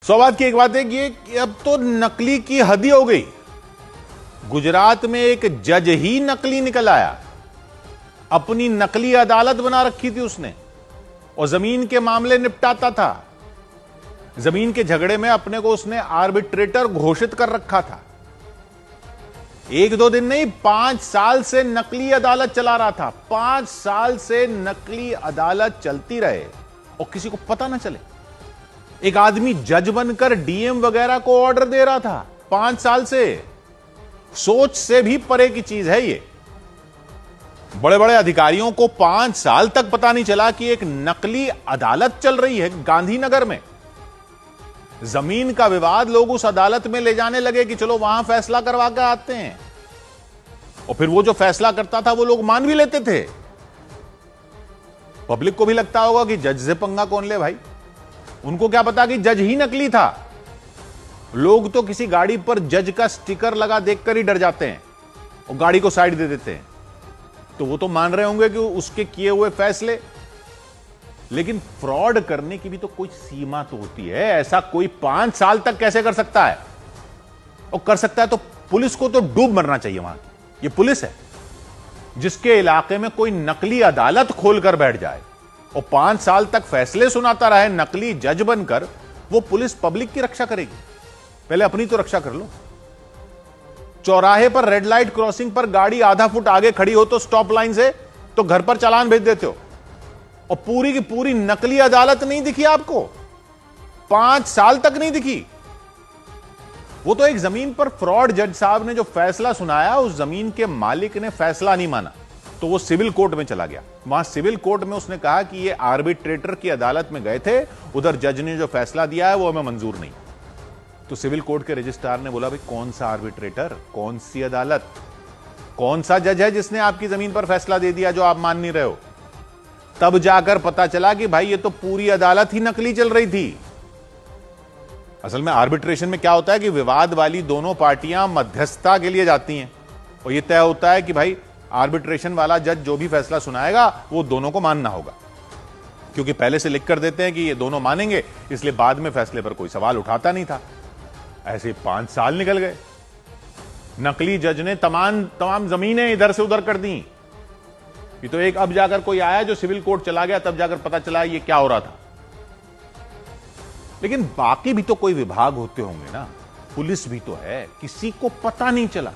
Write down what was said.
सवाल की एक बात है कि अब तो नकली की हद ही हो गई। गुजरात में एक जज ही नकली निकल आया, अपनी नकली अदालत बना रखी थी उसने, और जमीन के मामले निपटाता था। जमीन के झगड़े में अपने को उसने आर्बिट्रेटर घोषित कर रखा था। एक दो दिन नहीं, 5 साल से नकली अदालत चला रहा था। 5 साल से नकली अदालत चलती रहे और किसी को पता ना चले। एक आदमी जज बनकर डीएम वगैरह को ऑर्डर दे रहा था 5 साल से। सोच से भी परे की चीज है ये। बड़े बड़े अधिकारियों को 5 साल तक पता नहीं चला कि एक नकली अदालत चल रही है गांधीनगर में। जमीन का विवाद लोग उस अदालत में ले जाने लगे कि चलो वहां फैसला करवा कर आते हैं, और फिर वो जो फैसला करता था वो लोग मान भी लेते थे। पब्लिक को भी लगता होगा कि जज से पंगा कौन ले भाई, उनको क्या पता कि जज ही नकली था। लोग तो किसी गाड़ी पर जज का स्टिकर लगा देखकर ही डर जाते हैं और गाड़ी को साइड दे देते हैं। तो वो तो मान रहे होंगे कि उसके किए हुए फैसले, लेकिन फ्रॉड करने की भी तो कोई सीमा तो होती है। ऐसा कोई 5 साल तक कैसे कर सकता है? और कर सकता है तो पुलिस को तो डूब मरना चाहिए वहां की। ये पुलिस है जिसके इलाके में कोई नकली अदालत खोलकर बैठ जाए और 5 साल तक फैसले सुनाता रहे नकली जज बनकर। वो पुलिस पब्लिक की रक्षा करेगी? पहले अपनी तो रक्षा कर लो। चौराहे पर रेड लाइट क्रॉसिंग पर गाड़ी आधा फुट आगे खड़ी हो तो स्टॉप लाइन से तो घर पर चालान भेज देते हो, और पूरी की पूरी नकली अदालत नहीं दिखी आपको? 5 साल तक नहीं दिखी। वो तो एक जमीन पर फ्रॉड जज साहब ने जो फैसला सुनाया, उस जमीन के मालिक ने फैसला नहीं माना तो वो सिविल कोर्ट में चला गया। वहां सिविल कोर्ट में उसने कहा कि ये आर्बिट्रेटर की अदालत में गए थे, उधर जज ने जो फैसला दिया है वो हमें मंजूर नहीं। तो सिविल कोर्ट के रजिस्ट्रार ने बोला, भाई कौन सा आर्बिट्रेटर, कौन सी अदालत, कौन सा जज है जिसने आपकी जमीन पर फैसला दे दिया जो आप मान नहीं रहे हो? तब जाकर पता चला कि भाई ये तो पूरी अदालत ही नकली चल रही थी। असल में आर्बिट्रेशन में क्या होता है कि विवाद वाली दोनों पार्टियां मध्यस्थता के लिए जाती हैं, और यह तय होता है कि भाई आर्बिट्रेशन वाला जज जो भी फैसला सुनाएगा वो दोनों को मानना होगा, क्योंकि पहले से लिख कर देते हैं कि ये दोनों मानेंगे, इसलिए बाद में फैसले पर कोई सवाल उठाता नहीं था। ऐसे 5 साल निकल गए। नकली जज ने तमाम जमीनें इधर से उधर कर दी। ये तो एक अब जाकर कोई आया जो सिविल कोर्ट चला गया, तब जाकर पता चला ये क्या हो रहा था। लेकिन बाकी भी तो कोई विभाग होते होंगे ना, पुलिस भी तो है, किसी को पता नहीं चला।